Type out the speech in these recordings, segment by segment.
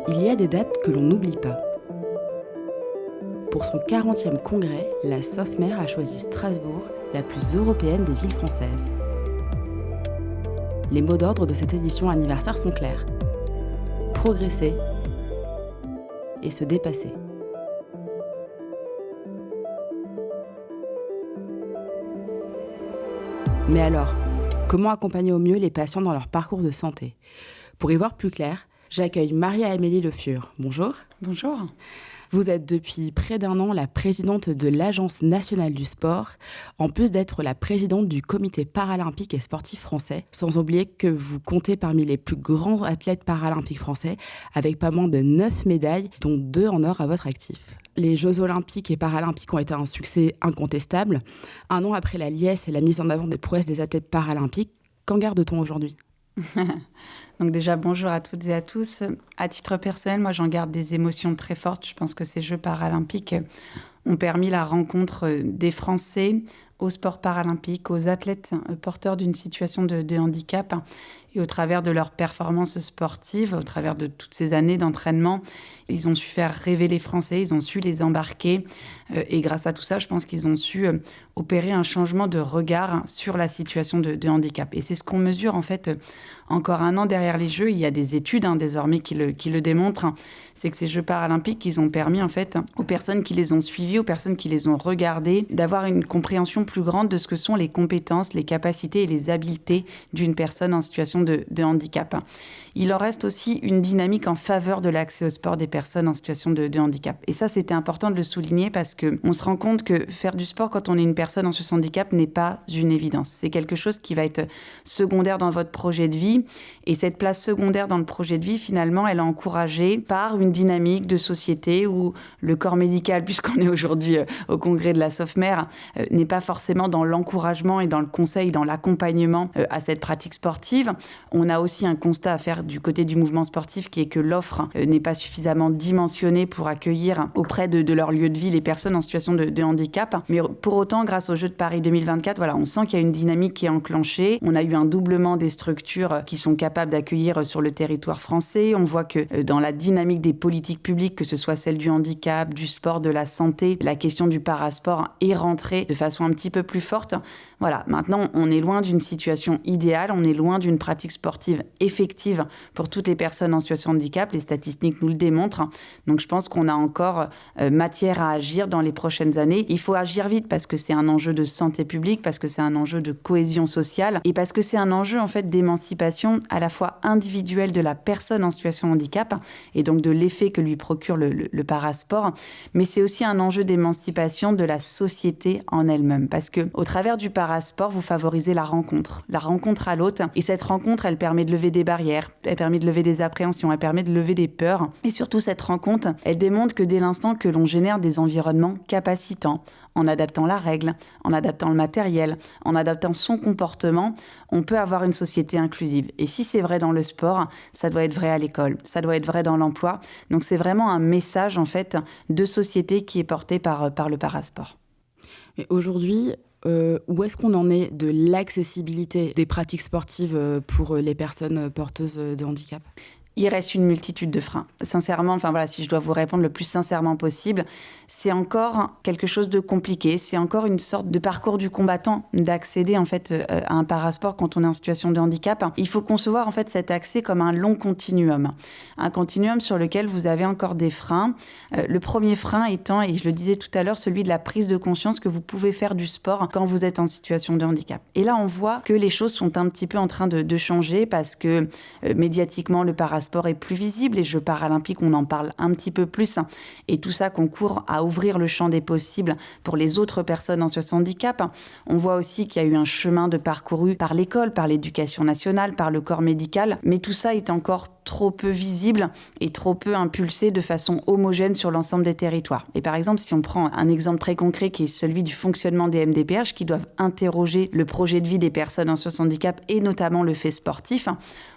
Il y a des dates que l'on n'oublie pas. Pour son 40e congrès, la SOFMER a choisi Strasbourg, la plus européenne des villes françaises. Les mots d'ordre de cette édition anniversaire sont clairs. Progresser et se dépasser. Mais alors, comment accompagner au mieux les patients dans leur parcours de santé ? Pour y voir plus clair, j'accueille Maria-Amélie Le Fur. Bonjour. Bonjour. Vous êtes depuis près d'1 an la présidente de l'Agence nationale du sport, en plus d'être la présidente du comité paralympique et sportif français, sans oublier que vous comptez parmi les plus grands athlètes paralympiques français, avec pas moins de 9 médailles, dont 2 en or à votre actif. Les Jeux olympiques et paralympiques ont été un succès incontestable. 1 an après la liesse et la mise en avant des prouesses des athlètes paralympiques, qu'en garde-t-on aujourd'hui ? Donc déjà, bonjour à toutes et à tous. À titre personnel, moi, j'en garde des émotions très fortes. Je pense que ces Jeux paralympiques ont permis la rencontre des Français au sport paralympique, aux athlètes porteurs d'une situation de handicap et au travers de leurs performances sportives, au travers de toutes ces années d'entraînement, ils ont su faire rêver les Français, ils ont su les embarquer et grâce à tout ça, je pense qu'ils ont su opérer un changement de regard sur la situation de handicap. Et c'est ce qu'on mesure en fait encore 1 an derrière les Jeux. Il y a des études désormais qui le démontrent. C'est que ces Jeux paralympiques, ils ont permis en fait aux personnes qui les ont suivis, aux personnes qui les ont regardés, d'avoir une compréhension plus grande de ce que sont les compétences, les capacités et les habiletés d'une personne en situation de handicap. Il en reste aussi une dynamique en faveur de l'accès au sport des personnes en situation de handicap. Et ça, c'était important de le souligner parce qu'on se rend compte que faire du sport quand on est une personne en situation de handicap n'est pas une évidence. C'est quelque chose qui va être secondaire dans votre projet de vie. Et cette place secondaire dans le projet de vie, finalement, elle est encouragée par une dynamique de société où le corps médical, puisqu'on est aujourd'hui au congrès de la SOFMER, n'est pas forcément dans l'encouragement et dans le conseil, dans l'accompagnement à cette pratique sportive. On a aussi un constat à faire du côté du mouvement sportif qui est que l'offre n'est pas suffisamment dimensionnée pour accueillir auprès de leur lieu de vie les personnes en situation de handicap. Mais pour autant, grâce aux Jeux de Paris 2024, voilà, on sent qu'il y a une dynamique qui est enclenchée. On a eu un doublement des structures qui sont capables d'accueillir sur le territoire français. On voit que dans la dynamique des politiques publiques, que ce soit celle du handicap, du sport, de la santé, la question du parasport est rentrée de façon un petit peu plus forte. Voilà, maintenant, on est loin d'une situation idéale, on est loin d'une pratique sportive effective pour toutes les personnes en situation de handicap. Les statistiques nous le démontrent. Donc, je pense qu'on a encore matière à agir dans les prochaines années. Il faut agir vite parce que c'est un enjeu de santé publique, parce que c'est un enjeu de cohésion sociale et parce que c'est un enjeu, en fait, d'émancipation à la fois individuelle de la personne en situation de handicap et donc de l'effet que lui procure le parasport. Mais c'est aussi un enjeu d'émancipation de la société en elle-même parce que au travers du parasport, vous favorisez la rencontre à l'autre. Et cette rencontre, elle permet de lever des barrières, elle permet de lever des appréhensions, elle permet de lever des peurs. Et surtout, cette rencontre, elle démontre que dès l'instant que l'on génère des environnements capacitants, en adaptant la règle, en adaptant le matériel, en adaptant son comportement, on peut avoir une société inclusive. Et si c'est vrai dans le sport, ça doit être vrai à l'école, ça doit être vrai dans l'emploi. Donc c'est vraiment un message en fait de société qui est porté par le parasport. Mais aujourd'hui, où est-ce qu'on en est de l'accessibilité des pratiques sportives pour les personnes porteuses de handicap ? Il reste une multitude de freins. Sincèrement, si je dois vous répondre le plus sincèrement possible, c'est encore quelque chose de compliqué. C'est encore une sorte de parcours du combattant d'accéder en fait à un parasport quand on est en situation de handicap. Il faut concevoir en fait cet accès comme un long continuum. Un continuum sur lequel vous avez encore des freins. Le premier frein étant, et je le disais tout à l'heure, celui de la prise de conscience que vous pouvez faire du sport quand vous êtes en situation de handicap. Et là, on voit que les choses sont un petit peu en train de changer parce que médiatiquement, le parasport est plus visible, les Jeux paralympiques, on en parle un petit peu plus, et tout ça concourt à ouvrir le champ des possibles pour les autres personnes en situation de handicap. On voit aussi qu'il y a eu un chemin de parcouru par l'école, par l'éducation nationale, par le corps médical, mais tout ça est encore trop peu visible et trop peu impulsé de façon homogène sur l'ensemble des territoires. Et par exemple, si on prend un exemple très concret qui est celui du fonctionnement des MDPH qui doivent interroger le projet de vie des personnes en situation de handicap et notamment le fait sportif,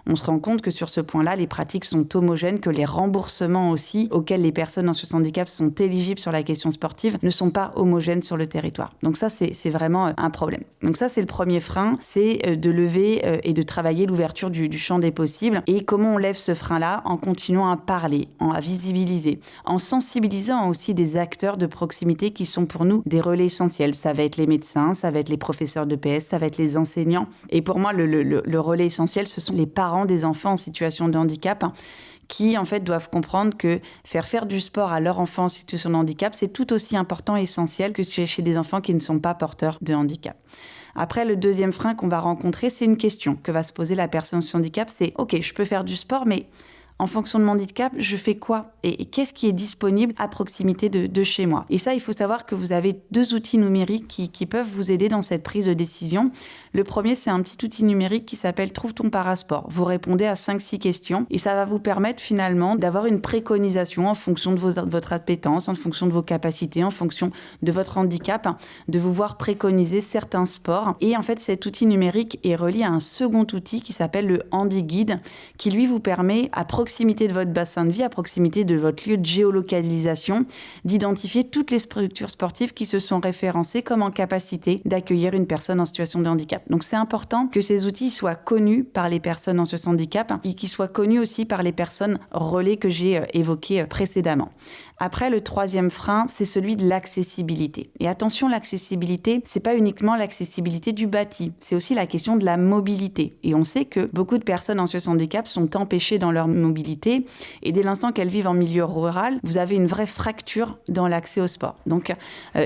on se rend compte que sur ce point-là, les pratiques sont homogènes, que les remboursements aussi auxquels les personnes en situation de handicap sont éligibles sur la question sportive ne sont pas homogènes sur le territoire. Donc ça, c'est vraiment un problème. Donc ça, c'est le premier frein, c'est de lever et de travailler l'ouverture du champ des possibles. Et comment on lève ce frein-là en continuant à parler, à visibiliser, en sensibilisant aussi des acteurs de proximité qui sont pour nous des relais essentiels. Ça va être les médecins, ça va être les professeurs de PS, ça va être les enseignants. Et pour moi, le relais essentiel, ce sont les parents des enfants en situation de handicap, qui en fait doivent comprendre que faire du sport à leur enfant en situation de handicap, c'est tout aussi important et essentiel que chez des enfants qui ne sont pas porteurs de handicap. Après, le deuxième frein qu'on va rencontrer, c'est une question que va se poser la personne en handicap, c'est « Ok, je peux faire du sport, mais en fonction de mon handicap, je fais quoi et qu'est-ce qui est disponible à proximité de chez moi ?» Et ça, il faut savoir que vous avez 2 outils numériques qui peuvent vous aider dans cette prise de décision. Le premier, c'est un petit outil numérique qui s'appelle « Trouve ton parasport ». Vous répondez à 5-6 questions et ça va vous permettre finalement d'avoir une préconisation en fonction de votre appétence, en fonction de vos capacités, en fonction de votre handicap, de vous voir préconiser certains sports. Et en fait, cet outil numérique est relié à un second outil qui s'appelle le HandiGuide, qui lui vous permet à proximité de votre bassin de vie, à proximité de votre lieu de géolocalisation, d'identifier toutes les structures sportives qui se sont référencées comme en capacité d'accueillir une personne en situation de handicap. Donc c'est important que ces outils soient connus par les personnes en situation de handicap et qu'ils soient connus aussi par les personnes relais que j'ai évoquées précédemment. Après, le troisième frein, c'est celui de l'accessibilité. Et attention, l'accessibilité, c'est pas uniquement l'accessibilité du bâti, c'est aussi la question de la mobilité. Et on sait que beaucoup de personnes en situation de handicap sont empêchées dans leur mobilité. Et dès l'instant qu'elles vivent en milieu rural, vous avez une vraie fracture dans l'accès au sport. Donc,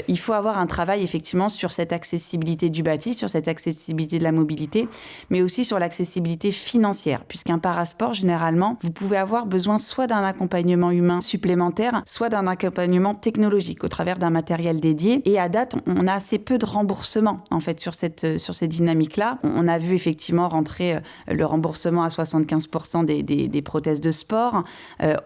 il faut avoir un travail effectivement sur cette accessibilité du bâti, sur cette accessibilité de la mobilité, mais aussi sur l'accessibilité financière, puisqu'un parasport, généralement, vous pouvez avoir besoin soit d'un accompagnement humain supplémentaire, soit d'un accompagnement technologique au travers d'un matériel dédié. Et à date, on a assez peu de remboursement en fait sur cette dynamique-là. On a vu effectivement rentrer le remboursement à 75% des prothèses de sport.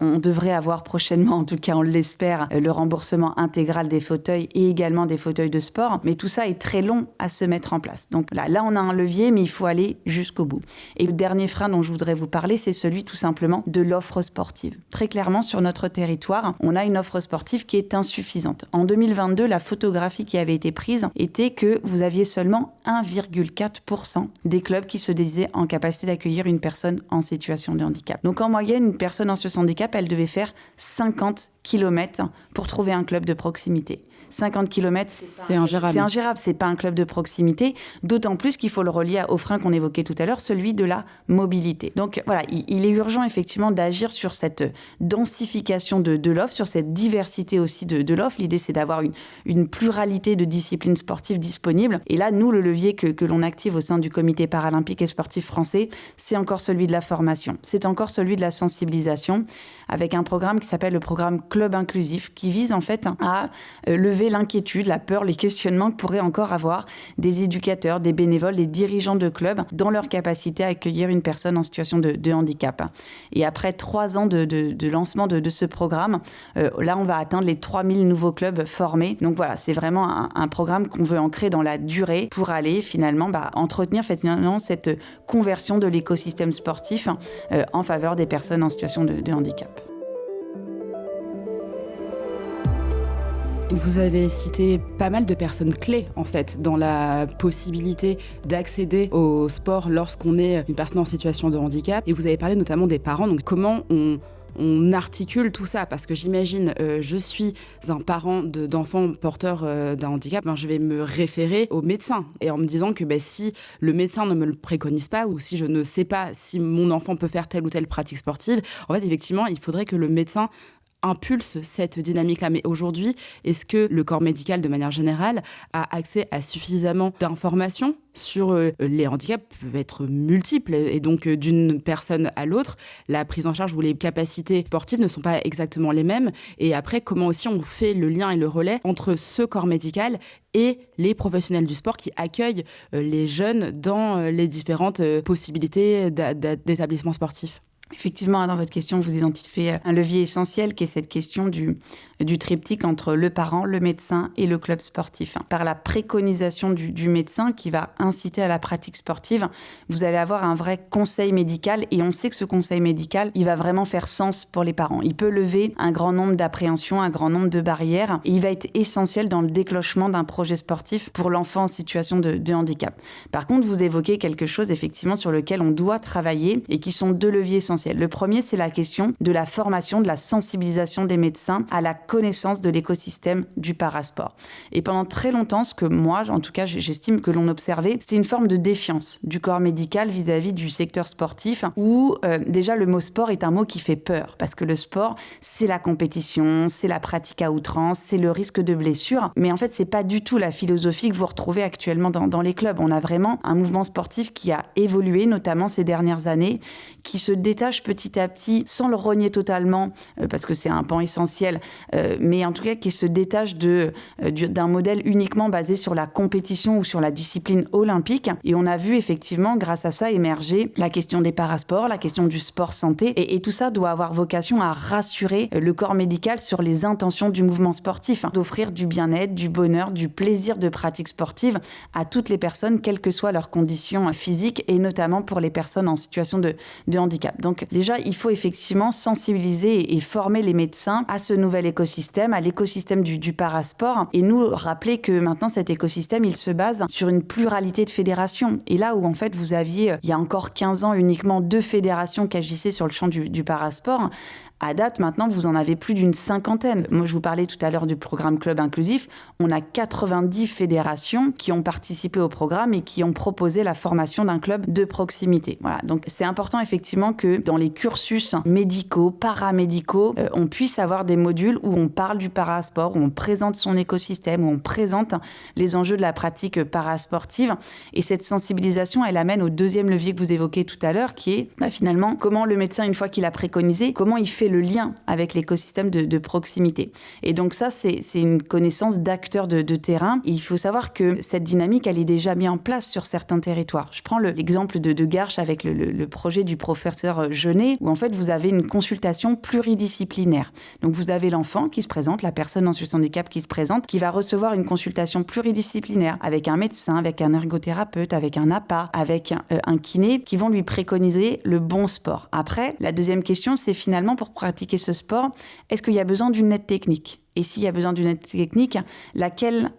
On devrait avoir prochainement, en tout cas on l'espère, le remboursement intégral des fauteuils et également des fauteuils de sport. Mais tout ça est très long à se mettre en place. Donc là on a un levier, mais il faut aller jusqu'au bout. Et le dernier frein dont je voudrais vous parler, c'est celui tout simplement de l'offre sportive. Très clairement, sur notre territoire, on a une offre sportive qui est insuffisante. En 2022, la photographie qui avait été prise était que vous aviez seulement 1,4% des clubs qui se disaient en capacité d'accueillir une personne en situation de handicap. Donc en moyenne, une personne en situation de handicap, elle devait faire 50 km pour trouver un club de proximité. 50 km, c'est ingérable. C'est ingérable, c'est pas un club de proximité, d'autant plus qu'il faut le relier au frein qu'on évoquait tout à l'heure, celui de la mobilité. Donc voilà, il est urgent effectivement d'agir sur cette densification de l'offre, sur cette diversité aussi de l'offre. L'idée, c'est d'avoir une pluralité de disciplines sportives disponibles. Et là, nous, le levier que l'on active au sein du Comité paralympique et sportif français, c'est encore celui de la formation. C'est encore celui de la sensibilisation, avec un programme qui s'appelle le programme Club Inclusif, qui vise en fait à lever l'inquiétude, la peur, les questionnements que pourraient encore avoir des éducateurs, des bénévoles, des dirigeants de clubs dans leur capacité à accueillir une personne en situation de handicap. Et après 3 ans de lancement de ce programme, là, on va atteindre les 3000 nouveaux clubs formés. Donc voilà, c'est vraiment un programme qu'on veut ancrer dans la durée pour aller finalement entretenir finalement cette conversion de l'écosystème sportif en faveur des personnes en situation de handicap. Vous avez cité pas mal de personnes clés, en fait, dans la possibilité d'accéder au sport lorsqu'on est une personne en situation de handicap. Et vous avez parlé notamment des parents. Donc, comment on articule tout ça? Parce que j'imagine, je suis un parent d'enfants porteurs d'un handicap, je vais me référer au médecin. Et en me disant que si le médecin ne me le préconise pas, ou si je ne sais pas si mon enfant peut faire telle ou telle pratique sportive, en fait, effectivement, il faudrait que le médecin impulse cette dynamique-là. Mais aujourd'hui, est-ce que le corps médical, de manière générale, a accès à suffisamment d'informations sur les handicaps peuvent être multiples et donc d'une personne à l'autre, la prise en charge ou les capacités sportives ne sont pas exactement les mêmes. Et après, comment aussi on fait le lien et le relais entre ce corps médical et les professionnels du sport qui accueillent les jeunes dans les différentes possibilités d'établissements sportifs? Effectivement, dans votre question, vous identifiez un levier essentiel qui est cette question du triptyque entre le parent, le médecin et le club sportif. Par la préconisation du médecin qui va inciter à la pratique sportive, vous allez avoir un vrai conseil médical et on sait que ce conseil médical, il va vraiment faire sens pour les parents. Il peut lever un grand nombre d'appréhensions, un grand nombre de barrières et il va être essentiel dans le déclenchement d'un projet sportif pour l'enfant en situation de handicap. Par contre, vous évoquez quelque chose effectivement sur lequel on doit travailler et qui sont 2 leviers essentiels essentiels. Le premier, c'est la question de la formation, de la sensibilisation des médecins à la connaissance de l'écosystème du parasport. Et pendant très longtemps, ce que moi, en tout cas, j'estime que l'on observait, c'est une forme de défiance du corps médical vis-à-vis du secteur sportif, où déjà le mot sport est un mot qui fait peur, parce que le sport, c'est la compétition, c'est la pratique à outrance, c'est le risque de blessure. Mais en fait, c'est pas du tout la philosophie que vous retrouvez actuellement dans les clubs. On a vraiment un mouvement sportif qui a évolué, notamment ces dernières années, qui se détache petit à petit, sans le renier totalement, parce que c'est un pan essentiel, mais en tout cas qui se détache d'un modèle uniquement basé sur la compétition ou sur la discipline olympique. Et on a vu effectivement, grâce à ça, émerger la question des parasports, la question du sport santé. Et tout ça doit avoir vocation à rassurer le corps médical sur les intentions du mouvement sportif, d'offrir du bien-être, du bonheur, du plaisir de pratique sportive à toutes les personnes, quelles que soient leurs conditions physiques, et notamment pour les personnes en situation de handicap. Donc déjà, il faut effectivement sensibiliser et former les médecins à ce nouvel écosystème, à l'écosystème du parasport, et nous rappeler que maintenant cet écosystème, il se base sur une pluralité de fédérations. Et là où en fait vous aviez, il y a encore 15 ans, uniquement 2 fédérations qui agissaient sur le champ du parasport, à date, maintenant, vous en avez plus d'une 50aine. Moi, je vous parlais tout à l'heure du programme Club Inclusif. On a 90 fédérations qui ont participé au programme et qui ont proposé la formation d'un club de proximité. Voilà. Donc, c'est important, effectivement, que dans les cursus médicaux, paramédicaux, on puisse avoir des modules où on parle du parasport, où on présente son écosystème, où on présente les enjeux de la pratique parasportive. Et cette sensibilisation, elle amène au deuxième levier que vous évoquez tout à l'heure, qui est finalement comment le médecin, une fois qu'il a préconisé, comment il fait le lien avec l'écosystème de proximité. Et donc ça, c'est une connaissance d'acteurs de terrain. Et il faut savoir que cette dynamique, elle est déjà mise en place sur certains territoires. Je prends l'exemple de Garches avec le projet du professeur Jeunet, où en fait, vous avez une consultation pluridisciplinaire. Donc vous avez l'enfant qui se présente, la personne en situation de handicap qui se présente, qui va recevoir une consultation pluridisciplinaire avec un médecin, avec un ergothérapeute, avec un APA, avec un kiné, qui vont lui préconiser le bon sport. Après, la deuxième question, c'est finalement pour pratiquer ce sport, est-ce qu'il y a besoin d'une aide technique ? Et s'il y a besoin d'une aide technique, laquelle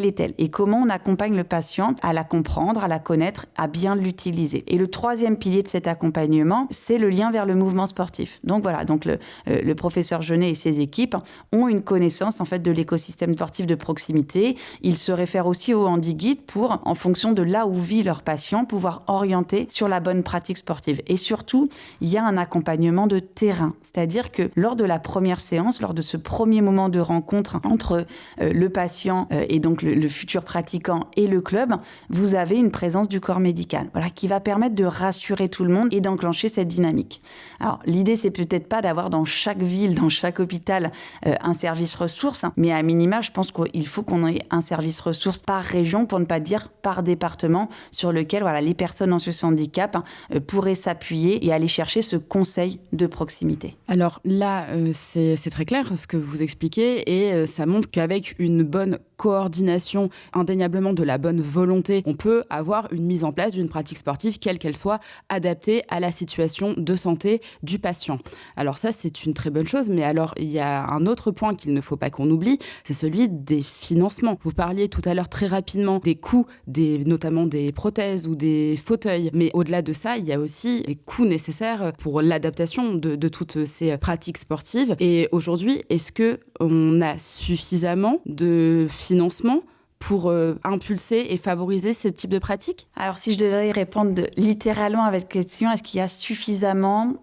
est-elle ? Et comment on accompagne le patient à la comprendre, à la connaître, à bien l'utiliser ? Et le troisième pilier de cet accompagnement, c'est le lien vers le mouvement sportif. Donc voilà, donc le professeur Jeunet et ses équipes ont une connaissance en fait de l'écosystème sportif de proximité. Ils se réfèrent aussi au HandiGuide pour, en fonction de là où vit leur patient, pouvoir orienter sur la bonne pratique sportive. Et surtout, il y a un accompagnement de terrain. C'est-à-dire que lors de la première séance, lors de ce premier moment de rencontre entre le patient et donc le futur pratiquant et le club, vous avez une présence du corps médical, voilà, qui va permettre de rassurer tout le monde et d'enclencher cette dynamique. Alors, l'idée, c'est peut-être pas d'avoir dans chaque ville, dans chaque hôpital, un service ressources, mais à minima, je pense qu'il faut qu'on ait un service ressources par région, pour ne pas dire par département, sur lequel voilà, les personnes en situation de handicap pourraient s'appuyer et aller chercher ce conseil de proximité. Alors là, c'est très clair ce que vous expliquez, et ça montre qu'avec une bonne coordination, indéniablement de la bonne volonté, on peut avoir une mise en place d'une pratique sportive, quelle qu'elle soit, adaptée à la situation de santé du patient. Alors ça, c'est une très bonne chose, mais alors il y a un autre point qu'il ne faut pas qu'on oublie, c'est celui des financements. Vous parliez tout à l'heure très rapidement des coûts, notamment des prothèses ou des fauteuils, mais au-delà de ça, il y a aussi les coûts nécessaires pour l'adaptation de toutes ces pratiques sportives. Et aujourd'hui, est-ce qu'on a suffisamment de financement pour impulser et favoriser ce type de pratique ? Alors, si je devais y répondre littéralement avec cette question, est-ce qu'il y a suffisamment ?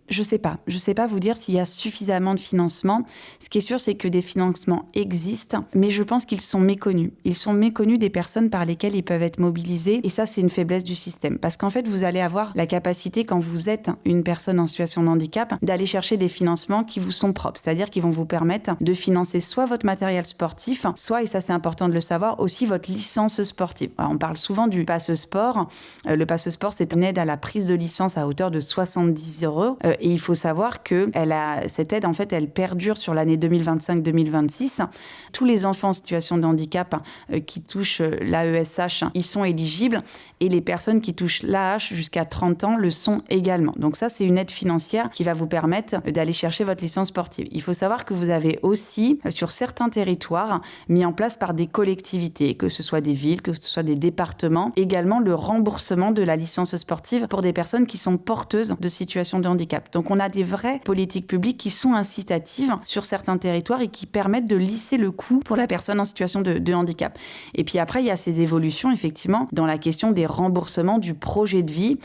Je sais pas. Je sais pas vous dire s'il y a suffisamment de financement. Ce qui est sûr, c'est que des financements existent, mais je pense qu'ils sont méconnus. Ils sont méconnus des personnes par lesquelles ils peuvent être mobilisés, et ça, c'est une faiblesse du système. Parce qu'en fait, vous allez avoir la capacité, quand vous êtes une personne en situation de handicap, d'aller chercher des financements qui vous sont propres, c'est-à-dire qui vont vous permettre de financer soit votre matériel sportif, soit, et ça c'est important de le savoir, aussi votre licence sportive. Alors, on parle souvent du passe-sport. Le passe-sport, c'est une aide à la prise de licence à hauteur de 70 €. Et il faut savoir que cette aide, en fait, elle perdure sur l'année 2025-2026. Tous les enfants en situation de handicap qui touchent l'AESH, ils sont éligibles. Et les personnes qui touchent l'AH jusqu'à 30 ans le sont également. Donc ça, c'est une aide financière qui va vous permettre d'aller chercher votre licence sportive. Il faut savoir que vous avez aussi, sur certains territoires, mis en place par des collectivités, que ce soit des villes, que ce soit des départements, également le remboursement de la licence sportive pour des personnes qui sont porteuses de situation situation de handicap. Donc on a des vraies politiques publiques qui sont incitatives sur certains territoires et qui permettent de lisser le coût pour la personne en situation de handicap. Et puis après, il y a ces évolutions, effectivement, dans la question des remboursements du projet de vie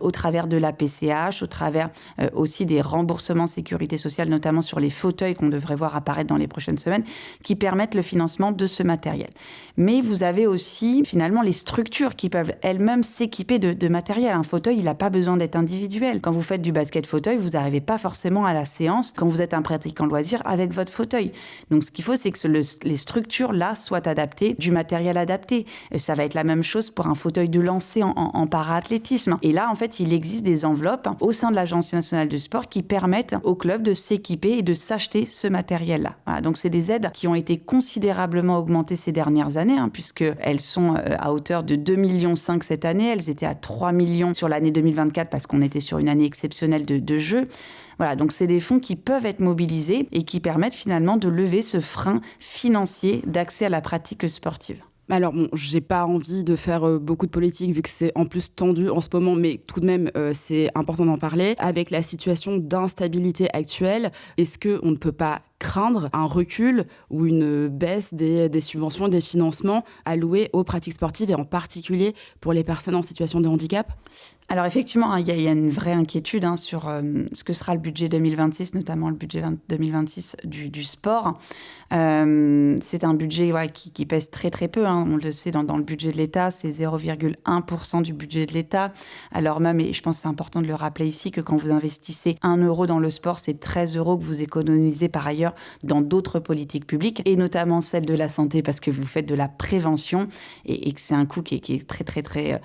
au travers de la PCH, au travers aussi des remboursements sécurité sociale, notamment sur les fauteuils qu'on devrait voir apparaître dans les prochaines semaines, qui permettent le financement de ce matériel. Mais vous avez aussi, finalement, les structures qui peuvent elles-mêmes s'équiper de matériel. Un fauteuil, il n'a pas besoin d'être individuel. Quand vous faites du basket fauteuil, vous n'arrivez pas forcément à la séance quand vous êtes un pratiquant loisir avec votre fauteuil. Donc, ce qu'il faut, c'est que les structures, là, soient adaptées, du matériel adapté. Ça va être la même chose pour un fauteuil de lancer en para-athlétisme. Et là, en fait, il existe des enveloppes au sein de l'Agence nationale du sport qui permettent aux clubs de s'équiper et de s'acheter ce matériel-là. Voilà, donc, c'est des aides qui ont été considérablement augmentées ces dernières années, puisqu'elles sont à hauteur de 2,5 millions cette année. Elles étaient à 3 millions sur l'année 2024 parce qu'on était sur une année exceptionnelle de jeux. Voilà, donc c'est des fonds qui peuvent être mobilisés et qui permettent finalement de lever ce frein financier d'accès à la pratique sportive. Alors bon, j'ai pas envie de faire beaucoup de politique vu que c'est en plus tendu en ce moment, mais tout de même c'est important d'en parler. Avec la situation d'instabilité actuelle, est-ce qu'on ne peut pas craindre un recul ou une baisse des subventions et des financements alloués aux pratiques sportives et en particulier pour les personnes en situation de handicap ? Alors effectivement, il y a une vraie inquiétude sur ce que sera le budget 2026, notamment le budget 2026 du sport. C'est un budget qui pèse très très peu, on le sait dans le budget de l'État, c'est 0,1% du budget de l'État. Alors même, et je pense que c'est important de le rappeler ici, que quand vous investissez 1 euro dans le sport, c'est 13 euros que vous économisez par ailleurs dans d'autres politiques publiques, et notamment celle de la santé, parce que vous faites de la prévention et que c'est un coût qui est très très très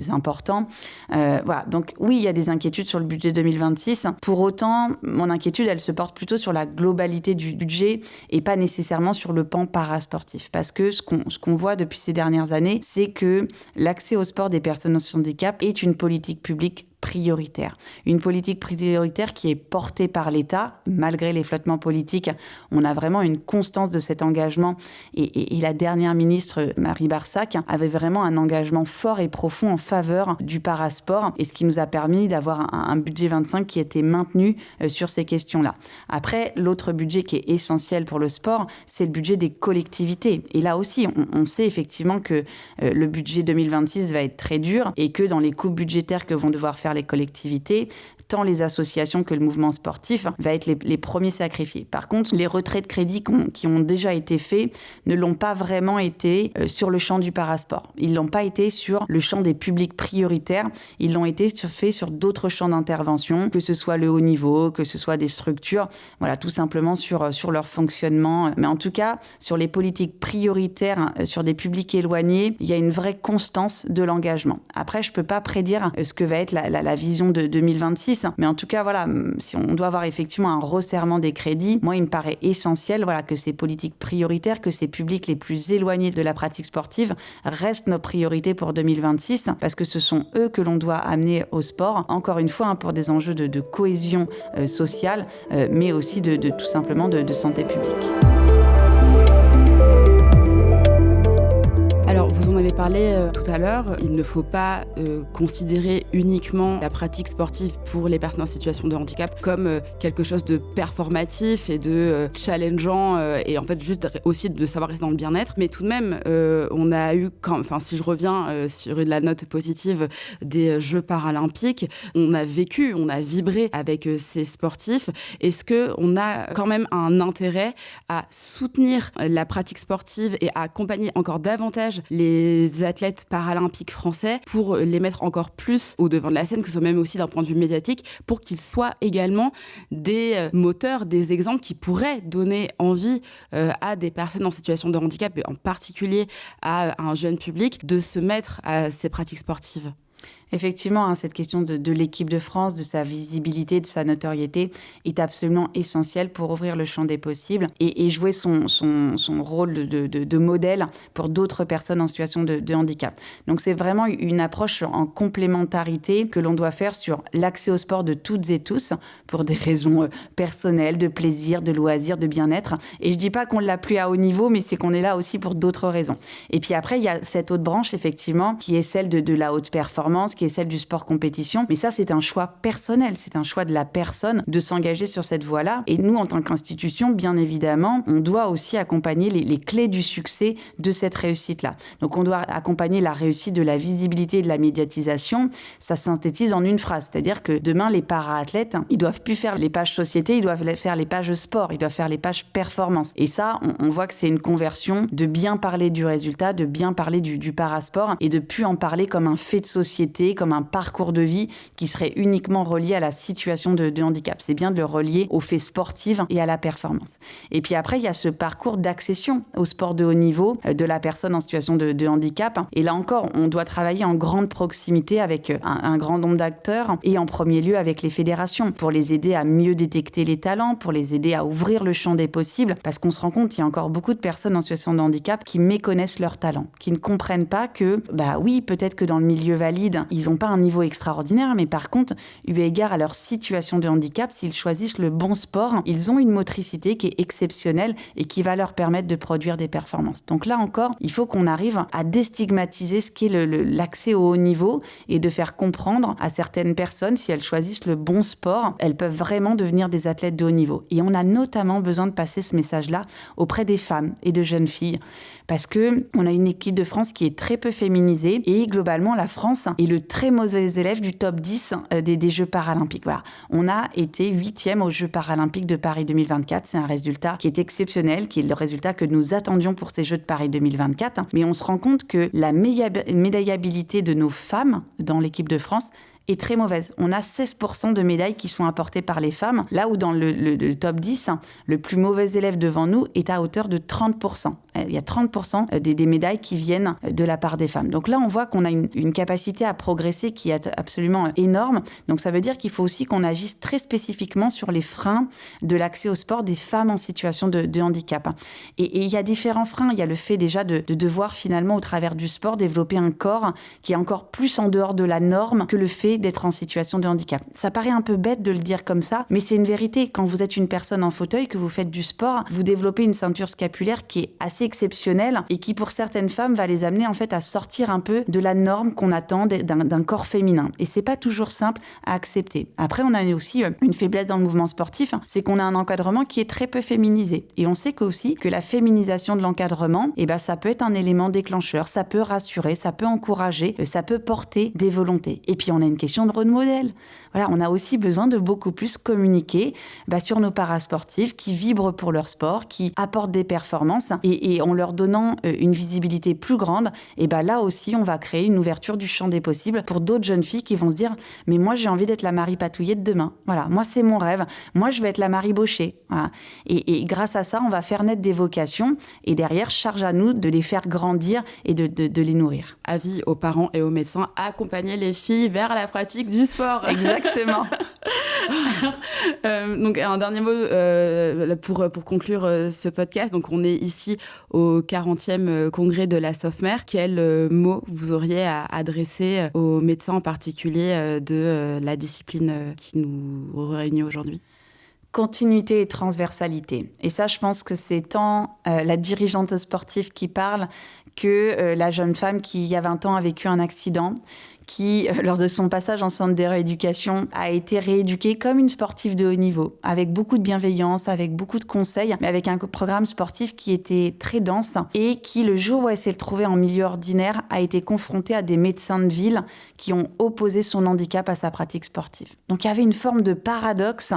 important. Voilà, donc oui, il y a des inquiétudes sur le budget 2026. Pour autant, mon inquiétude, elle se porte plutôt sur la globalité du budget et pas nécessairement sur le pan parasportif. Parce que ce qu'on voit depuis ces dernières années, c'est que l'accès au sport des personnes en handicap est une politique publique prioritaire. Une politique prioritaire qui est portée par l'État, malgré les flottements politiques. On a vraiment une constance de cet engagement. Et la dernière ministre, Marie Barsac, avait vraiment un engagement fort et profond en faveur du parasport, et ce qui nous a permis d'avoir un budget 25 qui était maintenu sur ces questions-là. Après, l'autre budget qui est essentiel pour le sport, c'est le budget des collectivités. Et là aussi, on sait effectivement que le budget 2026 va être très dur et que dans les coupes budgétaires que vont devoir faire les collectivités, tant les associations que le mouvement sportif va être les premiers sacrifiés. Par contre, les retraits de crédit qui ont déjà été faits ne l'ont pas vraiment été sur le champ du parasport. Ils ne l'ont pas été sur le champ des publics prioritaires. Ils l'ont été faits sur d'autres champs d'intervention, que ce soit le haut niveau, que ce soit des structures, voilà, tout simplement sur leur fonctionnement. Mais en tout cas, sur les politiques prioritaires, sur des publics éloignés, il y a une vraie constance de l'engagement. Après, je ne peux pas prédire ce que va être la vision de 2026. Mais en tout cas, voilà, si on doit avoir effectivement un resserrement des crédits, moi, il me paraît essentiel que ces politiques prioritaires, que ces publics les plus éloignés de la pratique sportive restent nos priorités pour 2026, parce que ce sont eux que l'on doit amener au sport, encore une fois, pour des enjeux de cohésion sociale, mais aussi de tout simplement de santé publique. Alors, vous en avez parlé tout à l'heure, il ne faut pas considérer uniquement la pratique sportive pour les personnes en situation de handicap comme quelque chose de performatif et de challengeant et en fait juste aussi de savoir rester dans le bien-être. Mais tout de même, on a eu, si je reviens sur la note positive des Jeux paralympiques, on a vibré avec ces sportifs. Est-ce qu'on a quand même un intérêt à soutenir la pratique sportive et à accompagner encore davantage les athlètes paralympiques français pour les mettre encore plus au devant de la scène, que ce soit même aussi d'un point de vue médiatique, pour qu'ils soient également des moteurs, des exemples qui pourraient donner envie à des personnes en situation de handicap, et en particulier à un jeune public, de se mettre à ces pratiques sportives. Effectivement, cette question de l'équipe de France, de sa visibilité, de sa notoriété est absolument essentielle pour ouvrir le champ des possibles et jouer son rôle de modèle pour d'autres personnes en situation de handicap. Donc c'est vraiment une approche en complémentarité que l'on doit faire sur l'accès au sport de toutes et tous pour des raisons personnelles, de plaisir, de loisirs, de bien-être. Et je dis pas qu'on l'a plus à haut niveau, mais c'est qu'on est là aussi pour d'autres raisons. Et puis après, il y a cette autre branche, effectivement, qui est celle de la haute performance, qui qui est celle du sport compétition. Mais ça, c'est un choix personnel, c'est un choix de la personne de s'engager sur cette voie-là. Et nous, en tant qu'institution, bien évidemment, on doit aussi accompagner les clés du succès de cette réussite-là. Donc, on doit accompagner la réussite de la visibilité et de la médiatisation. Ça synthétise en une phrase, c'est-à-dire que demain, les para-athlètes, ils doivent plus faire les pages société, ils doivent faire les pages sport, ils doivent faire les pages performance. Et ça, on voit que c'est une conversion de bien parler du résultat, de bien parler du parasport et de plus en parler comme un fait de société, comme un parcours de vie qui serait uniquement relié à la situation de handicap. C'est bien de le relier aux faits sportifs et à la performance. Et puis après, il y a ce parcours d'accession au sport de haut niveau de la personne en situation de handicap. Et là encore, on doit travailler en grande proximité avec un grand nombre d'acteurs et en premier lieu avec les fédérations pour les aider à mieux détecter les talents, pour les aider à ouvrir le champ des possibles, parce qu'on se rend compte qu'il y a encore beaucoup de personnes en situation de handicap qui méconnaissent leurs talents, qui ne comprennent pas que, oui, peut-être que dans le milieu valide, ils n'ont pas un niveau extraordinaire, mais par contre, eu égard à leur situation de handicap, s'ils choisissent le bon sport, ils ont une motricité qui est exceptionnelle et qui va leur permettre de produire des performances. Donc là encore, il faut qu'on arrive à déstigmatiser ce qu'est l'accès au haut niveau et de faire comprendre à certaines personnes, si elles choisissent le bon sport, elles peuvent vraiment devenir des athlètes de haut niveau. Et on a notamment besoin de passer ce message-là auprès des femmes et de jeunes filles, parce qu'on a une équipe de France qui est très peu féminisée et globalement, la France est le très mauvais élève du top 10 des Jeux paralympiques. Voilà. On a été 8e aux Jeux paralympiques de Paris 2024. C'est un résultat qui est exceptionnel, qui est le résultat que nous attendions pour ces Jeux de Paris 2024. Mais on se rend compte que la médaillabilité de nos femmes dans l'équipe de France est très mauvaise. On a 16% de médailles qui sont apportées par les femmes, là où dans le top 10, le plus mauvais élève devant nous est à hauteur de 30%. Il y a 30% des médailles qui viennent de la part des femmes. Donc là, on voit qu'on a une capacité à progresser qui est absolument énorme. Donc ça veut dire qu'il faut aussi qu'on agisse très spécifiquement sur les freins de l'accès au sport des femmes en situation de handicap. Et il y a différents freins. Il y a le fait déjà de devoir finalement, au travers du sport, développer un corps qui est encore plus en dehors de la norme que le fait d'être en situation de handicap. Ça paraît un peu bête de le dire comme ça, mais c'est une vérité. Quand vous êtes une personne en fauteuil, que vous faites du sport, vous développez une ceinture scapulaire qui est assez exceptionnelle et qui, pour certaines femmes, va les amener en fait à sortir un peu de la norme qu'on attend d'un corps féminin. Et c'est pas toujours simple à accepter. Après, on a aussi une faiblesse dans le mouvement sportif, c'est qu'on a un encadrement qui est très peu féminisé. Et on sait aussi que la féminisation de l'encadrement, ça peut être un élément déclencheur, ça peut rassurer, ça peut encourager, ça peut porter des volontés. Et puis, on a une question de rôle modèle. Voilà, on a aussi besoin de beaucoup plus communiquer sur nos parasportifs qui vibrent pour leur sport, qui apportent des performances et en leur donnant une visibilité plus grande, là aussi, on va créer une ouverture du champ des possibles pour d'autres jeunes filles qui vont se dire « Mais moi, j'ai envie d'être la Marie Patouillet de demain. Voilà, moi, c'est mon rêve. Moi, je vais être la Marie Baucher. Voilà. » Et grâce à ça, on va faire naître des vocations et derrière, charge à nous de les faire grandir et de les nourrir. Avis aux parents et aux médecins, accompagner les filles vers la pratique du sport. Exactement. Donc un dernier mot pour conclure ce podcast. Donc on est ici au 40e congrès de la SOFMER. Quel mot vous auriez à adresser aux médecins en particulier de la discipline qui nous réunit aujourd'hui ? Continuité et transversalité. Et ça, je pense que c'est tant la dirigeante sportive qui parle que la jeune femme qui, il y a 20 ans, a vécu un accident, qui, lors de son passage en centre de rééducation, a été rééduquée comme une sportive de haut niveau, avec beaucoup de bienveillance, avec beaucoup de conseils, mais avec un programme sportif qui était très dense et qui, le jour où elle s'est retrouvée en milieu ordinaire, a été confrontée à des médecins de ville qui ont opposé son handicap à sa pratique sportive. Donc il y avait une forme de paradoxe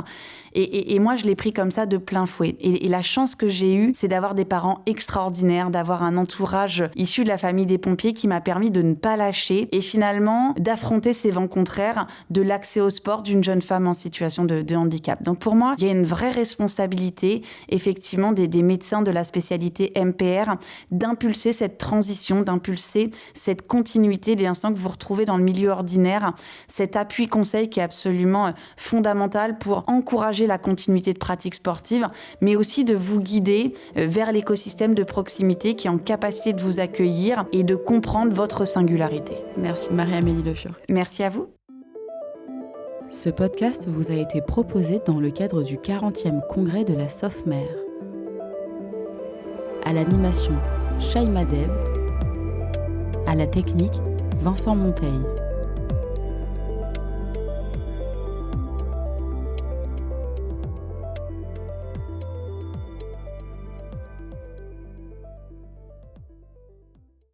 et moi, je l'ai pris comme ça de plein fouet. Et la chance que j'ai eue, c'est d'avoir des parents extraordinaires, d'avoir un entourage issu de la famille des pompiers qui m'a permis de ne pas lâcher et finalement d'affronter ces vents contraires de l'accès au sport d'une jeune femme en situation de handicap. Donc pour moi, il y a une vraie responsabilité, effectivement, des médecins de la spécialité MPR d'impulser cette transition, d'impulser cette continuité dès l'instant que vous vous retrouvez dans le milieu ordinaire, cet appui-conseil qui est absolument fondamental pour encourager la continuité de pratique sportive, mais aussi de vous guider vers l'écosystème de proximité qui est en capacité de vous accueillir et de comprendre votre singularité. Merci Marie-Amélie Le Fur. Merci à vous. Ce podcast vous a été proposé dans le cadre du 40e congrès de la SOFMER. À l'animation, Shaima Deb. À la technique, Vincent Monteil.